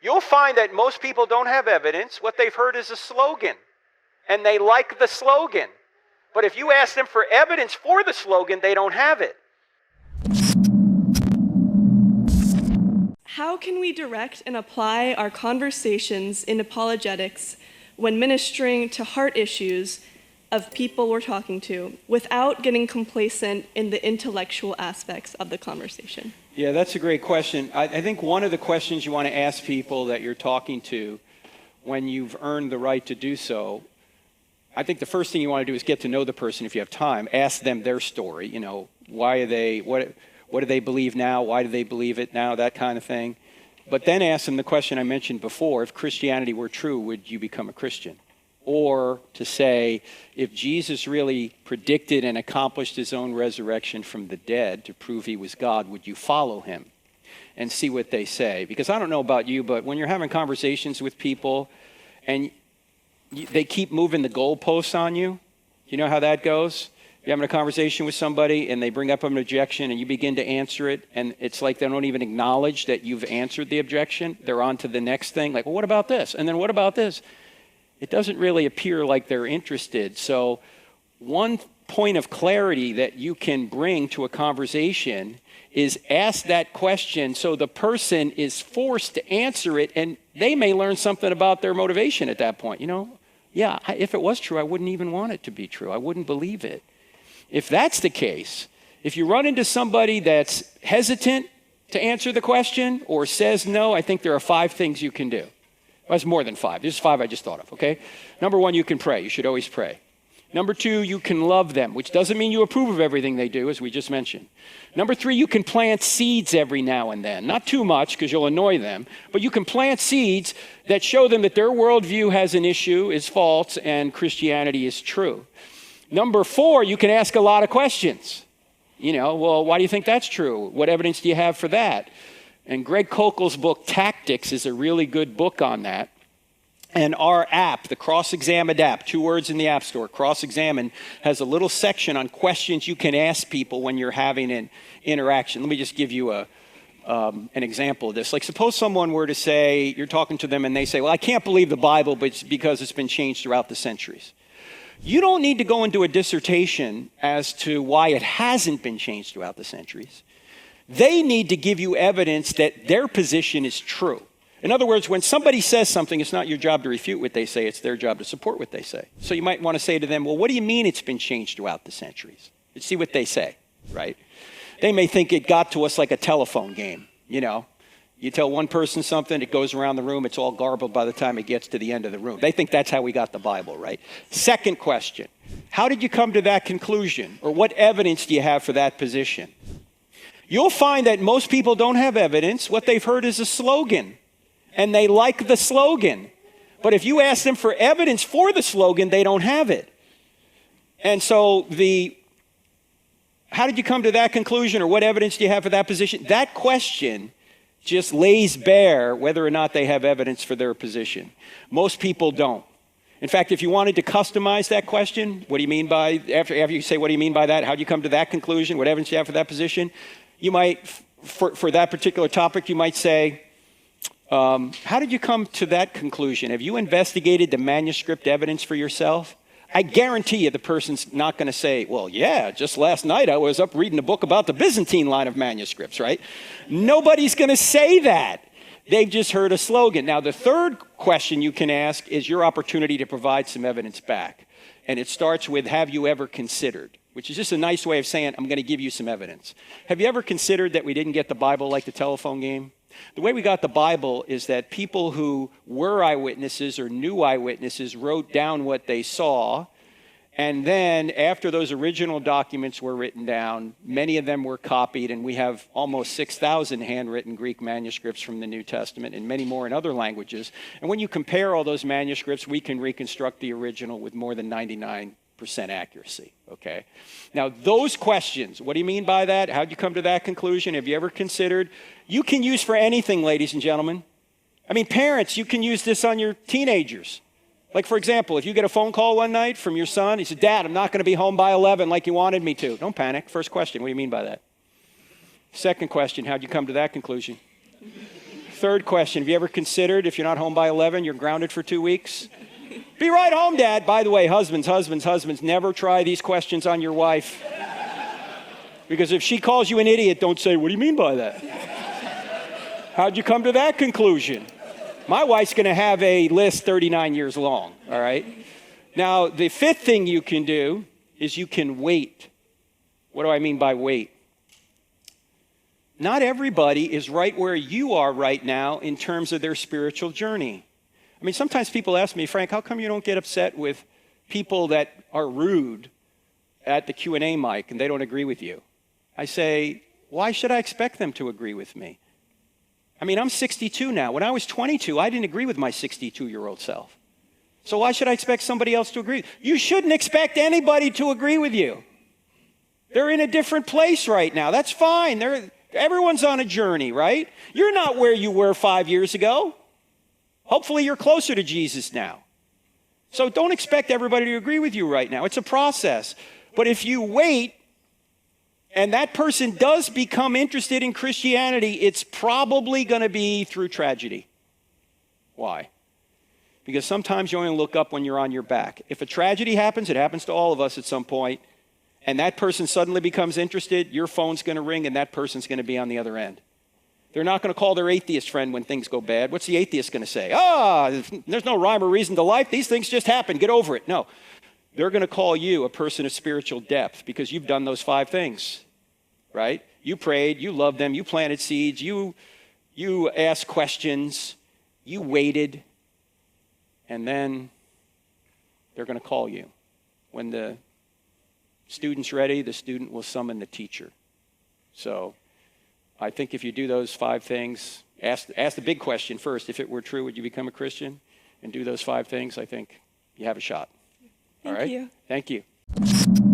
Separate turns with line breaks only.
You'll find that most people don't have evidence. What they've heard is a slogan, and they like the slogan. But if you ask them for evidence for the slogan, they don't have it.
How can we direct and apply our conversations in apologetics when ministering to heart issues of people we're talking to without getting complacent in the intellectual aspects of the conversation?
Yeah, that's a great question. I think one of the questions you want to ask people that you're talking to when you've earned the right to do so, I think the first thing you want to do is get to know the person if you have time. Ask them their story. You know, why are they, what do they believe now? Why do they believe it now? That kind of thing. But then ask them the question I mentioned before. If Christianity were true, would you become a Christian? Or to say, if Jesus really predicted and accomplished his own resurrection from the dead to prove he was God, would you follow him? And see what they say. Because I don't know about you, but when you're having conversations with people and they keep moving the goalposts on you, you know how that goes? You're having a conversation with somebody and they bring up an objection and you begin to answer it, and it's like they don't even acknowledge that you've answered the objection. They're on to the next thing, like, well, what about this? And then what about this? It doesn't really appear like they're interested. So one point of clarity that you can bring to a conversation is ask that question so the person is forced to answer it, and they may learn something about their motivation at that point. You know, yeah, if it was true, I wouldn't even want it to be true. I wouldn't believe it. If that's the case, if you run into somebody that's hesitant to answer the question or says no, I think there are 5 things you can do. Well, it's more than 5. There's 5 I just thought of, okay? Number 1, you can pray. You should always pray. Number 2, you can love them, which doesn't mean you approve of everything they do, as we just mentioned. Number 3, you can plant seeds every now and then. Not too much, because you'll annoy them, but you can plant seeds that show them that their worldview has an issue, is false, and Christianity is true. Number 4, you can ask a lot of questions. You know, well, why do you think that's true? What evidence do you have for that? And Greg Koukl's book, Tactics, is a really good book on that. And our app, the Cross-Examined app, 2 words in the App Store, Cross-Examined, has a little section on questions you can ask people when you're having an interaction. Let me just give you an example of this. Like, suppose someone were to say, you're talking to them and they say, well, I can't believe the Bible but it's because it's been changed throughout the centuries. You don't need to go into a dissertation as to why it hasn't been changed throughout the centuries. They need to give you evidence that their position is true. In other words, when somebody says something, it's not your job to refute what they say, it's their job to support what they say. So you might want to say to them, well, what do you mean it's been changed throughout the centuries? Let's see what they say, right? They may think it got to us like a telephone game, you know. You tell one person something, it goes around the room, it's all garbled by the time it gets to the end of the room. They think that's how we got the Bible, right? Second question, how did you come to that conclusion? Or what evidence do you have for that position? You'll find that most people don't have evidence. What they've heard is a slogan, and they like the slogan. But if you ask them for evidence for the slogan, they don't have it. And so how did you come to that conclusion, or what evidence do you have for that position? That question just lays bare whether or not they have evidence for their position. Most people don't. In fact, if you wanted to customize that question, what do you mean by, after you say what do you mean by that, how do you come to that conclusion, what evidence do you have for that position, you might, for that particular topic, you might say, how did you come to that conclusion? Have you investigated the manuscript evidence for yourself? I guarantee you the person's not going to say, well, yeah, just last night I was up reading a book about the Byzantine line of manuscripts, right? Nobody's going to say that. They've just heard a slogan. Now, the third question you can ask is your opportunity to provide some evidence back. And it starts with, have you ever considered? Which is just a nice way of saying, I'm going to give you some evidence. Have you ever considered that we didn't get the Bible like the telephone game? The way we got the Bible is that people who were eyewitnesses or knew eyewitnesses wrote down what they saw, and then after those original documents were written down, many of them were copied, and we have almost 6,000 handwritten Greek manuscripts from the New Testament and many more in other languages. And when you compare all those manuscripts, we can reconstruct the original with more than 99% accuracy, okay? Now, those questions, what do you mean by that? How'd you come to that conclusion? Have you ever considered? You can use for anything, ladies and gentlemen. I mean, parents, you can use this on your teenagers. Like, for example, if you get a phone call one night from your son, he said, Dad, I'm not going to be home by 11 like you wanted me to. Don't panic. First question, what do you mean by that? Second question, how'd you come to that conclusion? Third question, have you ever considered if you're not home by 11, you're grounded for 2 weeks? Be right home, Dad. By the way, husbands, never try these questions on your wife. Because if she calls you an idiot, don't say, what do you mean by that? How'd you come to that conclusion? My wife's going to have a list 39 years long, all right? Now, the fifth thing you can do is you can wait. What do I mean by wait? Not everybody is right where you are right now in terms of their spiritual journey. I mean, sometimes people ask me, Frank, how come you don't get upset with people that are rude at the Q&A mic and they don't agree with you? I say, why should I expect them to agree with me? I mean, I'm 62 now. When I was 22, I didn't agree with my 62-year-old self. So why should I expect somebody else to agree? You shouldn't expect anybody to agree with you. They're in a different place right now. That's fine. Everyone's on a journey, right? You're not where you were 5 years ago. Hopefully you're closer to Jesus now. So don't expect everybody to agree with you right now. It's a process. But if you wait and that person does become interested in Christianity, it's probably going to be through tragedy. Why? Because sometimes you only look up when you're on your back. If a tragedy happens, it happens to all of us at some point, and that person suddenly becomes interested, your phone's going to ring and that person's going to be on the other end. They're not going to call their atheist friend when things go bad. What's the atheist going to say? There's no rhyme or reason to life. These things just happen. Get over it. No. They're going to call you a person of spiritual depth because you've done those 5 things, right? You prayed. You loved them. You planted seeds. You asked questions. You waited. And then they're going to call you. When the student's ready, the student will summon the teacher. So I think if you do those 5 things, ask the big question first. If it were true, would you become a Christian? And do those 5 things, I think you have a shot. All right?
Thank you.
Thank you.